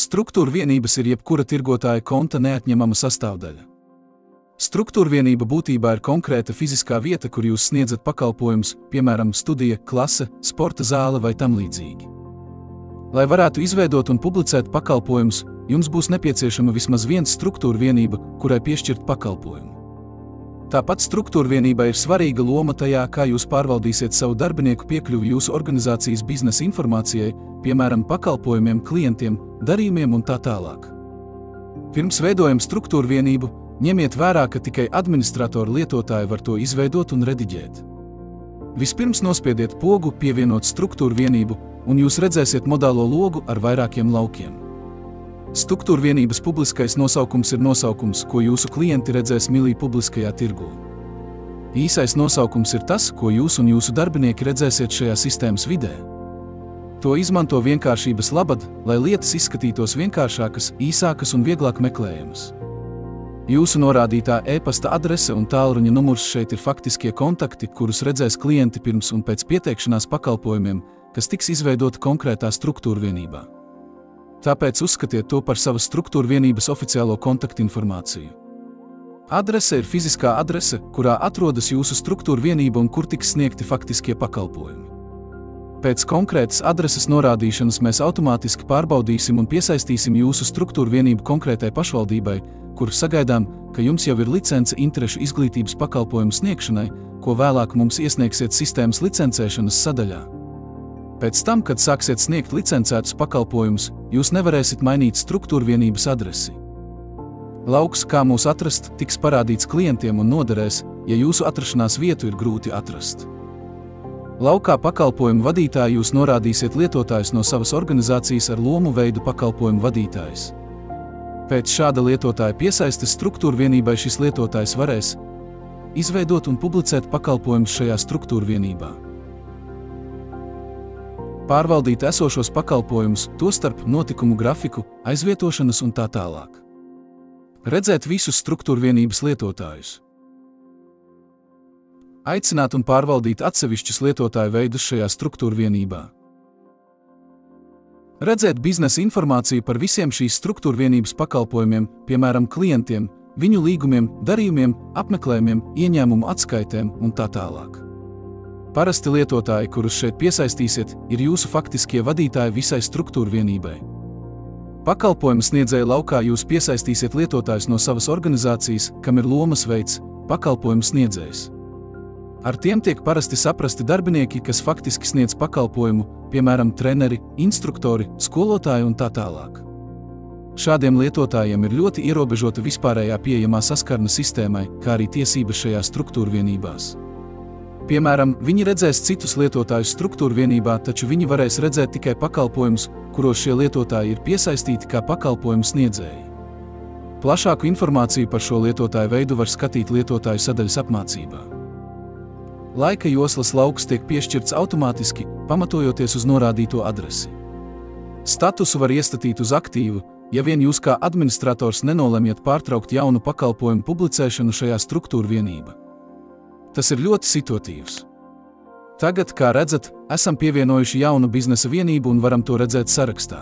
Struktūra vienības ir jebkura tirgotāja konta neatņemama sastāvdaļa. Struktūra vienība būtībā ir konkrēta fiziskā vieta, kur jūs sniedzat pakalpojumus, piemēram, studija, klase, sporta zāle vai tam līdzīgi. Lai varētu izveidot un publicēt pakalpojumus, jums būs nepieciešama vismaz viena struktūra vienība, kurai piešķirt pakalpojumu. Tāpat struktūra vienībai ir svarīga loma tajā, kā jūs pārvaldīsiet savu darbinieku piekļuvi jūsu organizācijas biznesa informācijai, piemēram, pakalpojumiem, klientiem, darījumiem un tā tālāk. Pirms veidojam struktūra vienību, ņemiet vērā, ka tikai administratori lietotāji var to izveidot un rediģēt. Vispirms nospiediet pogu pievienot struktūra vienību, un jūs redzēsiet modālo logu ar vairākiem laukiem. Struktūra vienības publiskais nosaukums ir nosaukums, ko jūsu klienti redzēs milī publiskajā tirgū. Īsais nosaukums ir tas, ko jūs un jūsu darbinieki redzēsiet šajā sistēmas vidē. To izmanto vienkāršības labad, lai lietas izskatītos vienkāršākas, īsākas un vieglāk meklējamas. Jūsu norādītā e-pasta adrese un tālruņa numurs šeit ir faktiskie kontakti, kurus redzēs klienti pirms un pēc pieteikšanās pakalpojumiem, kas tiks izveidoti konkrētā struktūra vienībā. Tāpēc uzskatiet to par savas struktūra vienības oficiālo kontaktinformāciju. Adrese ir fiziskā adrese, kurā atrodas jūsu struktūra vienība un kur tiks sniegti faktiskie pakalpojumi. Pēc konkrētas adreses norādīšanas mēs automātiski pārbaudīsim un piesaistīsim jūsu struktūra vienību konkrētai pašvaldībai, kur sagaidām, ka jums jau ir licence interešu izglītības pakalpojumu sniegšanai, ko vēlāk mums iesniegsiet sistēmas licencēšanas sadaļā. Pēc tam, kad sāksiet sniegt licencētus pakalpojumus, jūs nevarēsiet mainīt struktūra vienības adresi. Lauks, kā mūs atrast, tiks parādīts klientiem un noderēs, ja jūsu atrašanās vietu ir grūti atrast. Laukā pakalpojumu vadītāju jūs norādīsiet lietotājus no savas organizācijas ar lomu veidu pakalpojumu vadītājs. Pēc šāda lietotāja piesaistes struktūra vienībai šis lietotājs varēs izveidot un publicēt pakalpojumus šajā struktūra vienībā. Pārvaldīt esošos pakalpojumus, tostarp notikumu grafiku, aizvietošanas un tā tālāk. Redzēt visus struktūra vienības lietotājus. Aicināt un pārvaldīt atsevišķus lietotāju veidus šajā struktūra vienībā. Redzēt biznesa informāciju par visiem šīs struktūra vienības pakalpojumiem, piemēram, klientiem, viņu līgumiem, darījumiem, apmeklējumiem, ieņēmumu atskaitēm un tā tālāk. Parasti lietotāji, kurus šeit piesaistīsiet, ir jūsu faktiskie vadītāji visai struktūra vienībai. Pakalpojumu sniedzēja laukā jūs piesaistīsiet lietotājus no savas organizācijas, kam ir lomas veids, pakalpojumu sniedzējs. Ar tiem tiek parasti saprasti darbinieki, kas faktiski sniedz pakalpojumu, piemēram, treneri, instruktori, skolotāji un tā tālāk. Šādiem lietotājiem ir ļoti ierobežota vispārējā pieejamā saskarne sistēmai, kā arī tiesības šajā struktūra vienībās. Piemēram, viņi redzēs citus lietotājus struktūra vienībā, taču viņi varēs redzēt tikai pakalpojumus, kuros šie lietotāji ir piesaistīti kā pakalpojumu sniedzēji. Plašāku informāciju par šo lietotāju veidu var skatīt lietotāju sadaļas apmācībā. Laika joslas lauks tiek piešķirts automātiski, pamatojoties uz norādīto adresi. Statusu var iestatīt uz aktīvu, ja vien jūs kā administrators nenolemjat pārtraukt jaunu pakalpojumu publicēšanu šajā struktūra vienībā. Tas ir ļoti situatīvs. Tagad, kā redzat, esam pievienojuši jaunu biznesa vienību un varam to redzēt sarakstā.